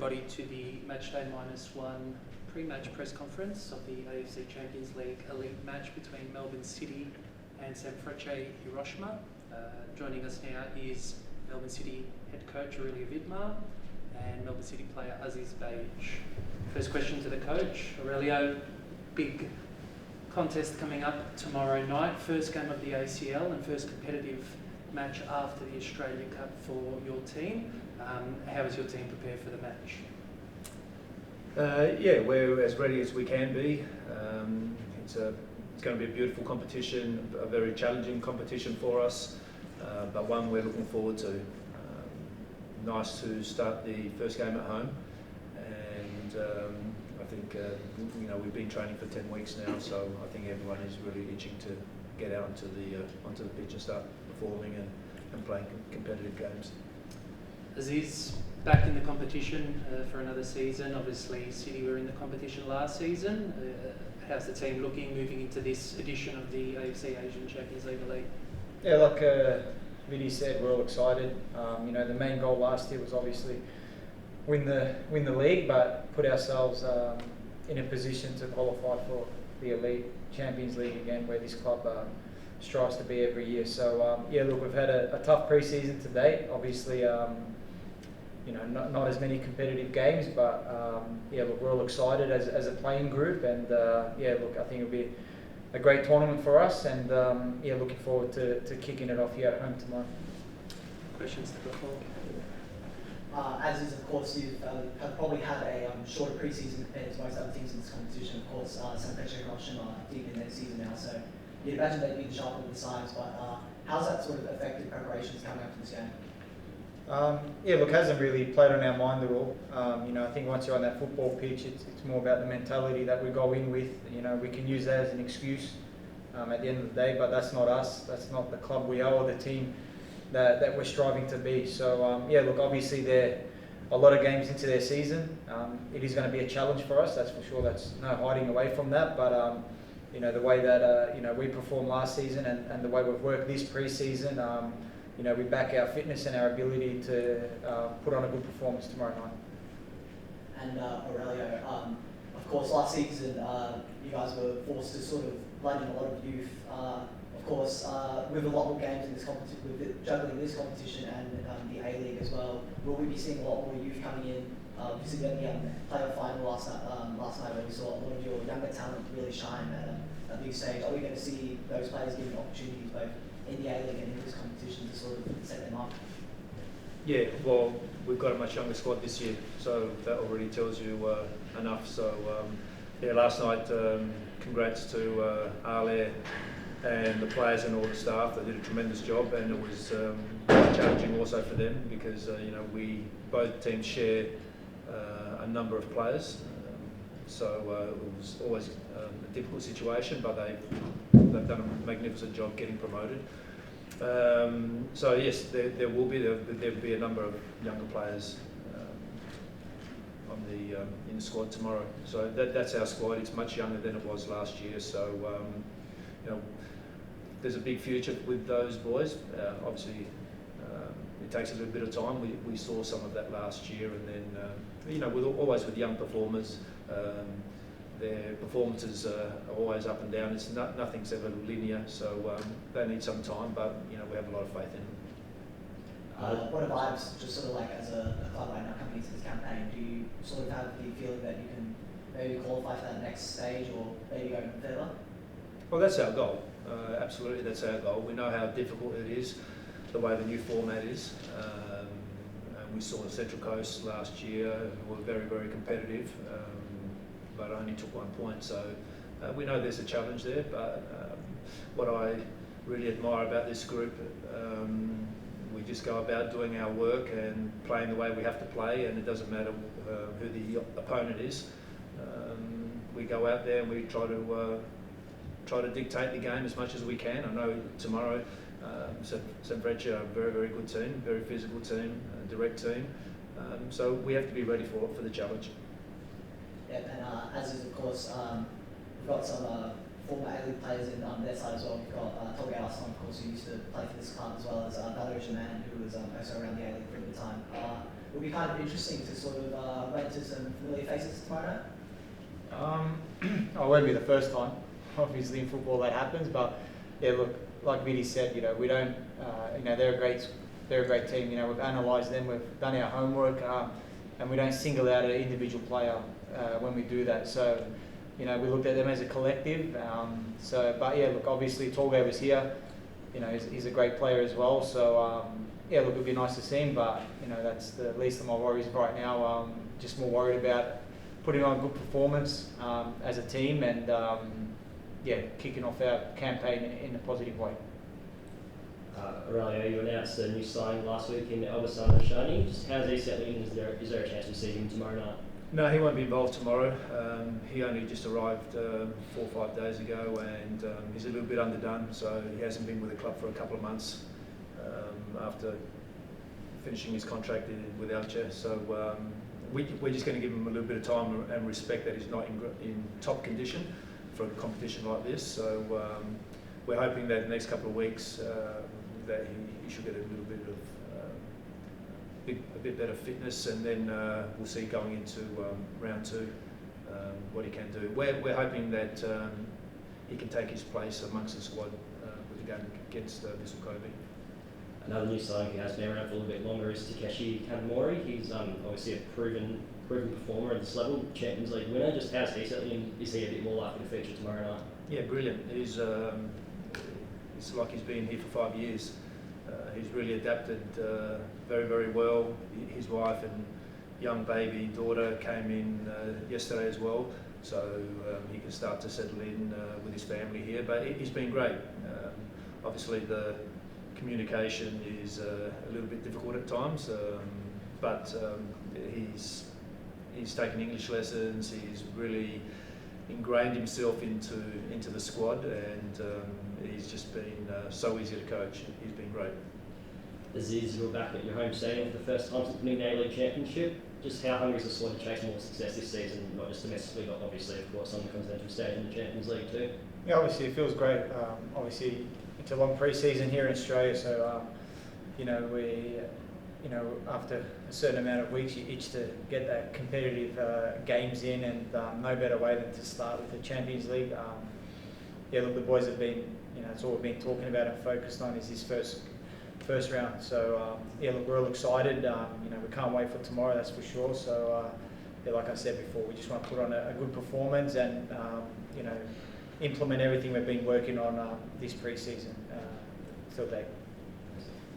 everybody to the Matchday -1 pre-match press conference of the AFC Champions League Elite match between Melbourne City and Sanfrecce Hiroshima. Joining us now is Melbourne City head coach Aurelio Vidmar and Melbourne City player Aziz Behich. First question to the coach. Aurelio, big contest coming up tomorrow night, first game of the ACL and first competitive match after the Australia Cup for your team. How is your team prepared for the match? Yeah, we're as ready as we can be. It's going to be a beautiful competition, a very challenging competition for us, but one we're looking forward to. Nice to start the first game at home, and I think we've been training for 10 weeks now, so I think everyone is really itching to get out onto the pitch and start performing and playing competitive games. Aziz, back in the competition for another season. Obviously, City were in the competition last season. How's the team looking moving into this edition of the AFC Champions League Elite? Yeah, like Viddy said, we're all excited. The main goal last year was obviously win the league, but put ourselves in a position to qualify for the Elite Champions League again, where this club strives to be every year. So look, we've had a tough pre-season to date. Obviously, not as many competitive games, but look, we're all excited as a playing group, and look, I think it'll be a great tournament for us, and looking forward to kicking it off here at home tomorrow. Questions to the floor? Aziz, of course, you have probably had a shorter pre-season compared to most other teams in this competition. Of course, Sanfrecce Hiroshima deep in their season now, so you'd imagine they'd be sharper with the sides, but how's that sort of affected preparations coming up to this game? Look, hasn't really played on our mind at all. I think once you're on that football pitch, it's more about the mentality that we go in with. We can use that as an excuse at the end of the day, but that's not us. That's not the club we are or the team that we're striving to be. So, look, obviously they're a lot of games into their season. It is going to be a challenge for us, that's for sure. That's no hiding away from that. But, the way that, we performed last season and the way we've worked this pre-season, we back our fitness and our ability to put on a good performance tomorrow night. And Aurelio, of course, last season you guys were forced to sort of blend in a lot of youth. Of course, with a lot more games in this competition, with juggling this competition and the A-League as well, will we be seeing a lot more youth coming in? Visiting the playoff final last night, where we saw a lot of your younger talent really shine at a big stage. Are we going to see those players given opportunities both in the A-League and in this competition to sort of set them up? Yeah, well, we've got a much younger squad this year, so that already tells you enough. So, last night, congrats to Aurelio and the players and all the staff. They did a tremendous job, and it was challenging also for them because, we both teams share a number of players. So it was always a difficult situation, but they've done a magnificent job getting promoted. So yes, there will be a number of younger players in the squad tomorrow. So that's our squad. It's much younger than it was last year. So there's a big future with those boys. Obviously, it takes a little bit of time. We saw some of that last year, and then always with young performers. Their performances are always up and down. Nothing's ever linear, so they need some time, but we have a lot of faith in them. What are vibes, just sort of like as a club right now coming into this campaign? Do you sort of have the feeling that you can maybe qualify for that next stage or maybe go further? Well, that's our goal. Absolutely, that's our goal. We know how difficult it is, the way the new format is. We saw the Central Coast last year, were very, very competitive, but only took 1 point. So we know there's a challenge there, but what I really admire about this group, we just go about doing our work and playing the way we have to play, and it doesn't matter who the opponent is. We go out there and we try to dictate the game as much as we can. I know tomorrow Sanfrecce are a very, very good team, very physical team, direct team. So we have to be ready for the challenge. Yeah, and Aziz, of course, we've got some former A-League players in their side as well. We've got Toby Alston, of course, who used to play for this club, as well as Behich, who was also around the A-League for a bit of time. It would be kind of interesting to sort of acquainted to some familiar faces tomorrow night? I won't be the first time. Obviously, in football that happens, but yeah, look, like Viddy said, we don't, they're a great team. We've analysed them, we've done our homework, and we don't single out an individual player when we do that. So, we looked at them as a collective. But yeah, look, obviously Torgo was here. He's a great player as well. So yeah, look, it'd be nice to see him, but that's the least of my worries right now. Just more worried about putting on a good performance as a team and kicking off our campaign in a positive way. Aurelio, you announced a new signing last week in Sanfrecce. Just how's he settling in? Is there a chance we see him tomorrow night? No, he won't be involved tomorrow. He only just arrived 4 or 5 days ago, and he's a little bit underdone, so he hasn't been with the club for a couple of months after finishing his contract with Elche. So we're just going to give him a little bit of time and respect that he's not in top condition for a competition like this. So we're hoping that the next couple of weeks that he should get a little bit of a bit better fitness, and then we'll see going into round 2 what he can do. We're hoping that he can take his place amongst the squad with the game against Vissel Kobe. Another new signing who has been around for a little bit longer is Takeshi Kanamori. He's obviously a proven performer at this level, Champions League winner. Just how's he settling in? Is he a bit more likely to feature tomorrow night? Yeah, brilliant. It's like he's been here for 5 years. He's really adapted very, very well. His wife and young baby daughter came in yesterday as well, so he can start to settle in with his family here. But he's been great. Obviously, the communication is a little bit difficult at times, but he's taken English lessons. He's really ingrained himself into the squad, and he's just been so easy to coach. He's been great. Aziz, you're back at your home stadium for the first time since winning the A-League Championship. Just how hungry is the squad to chase more success this season, not just domestically, but obviously, of course, on the continental stage in the Champions League too? Yeah, obviously it feels great. Obviously, it's a long pre-season here in Australia, so we, after a certain amount of weeks, you itch to get that competitive games in, and no better way than to start with the Champions League. Yeah, look, the boys have been, it's all we've been talking about and focused on is this first round. So yeah, look, we're all excited. We can't wait for tomorrow, that's for sure. So yeah, like I said before, we just want to put on a good performance and implement everything we've been working on this pre-season till date.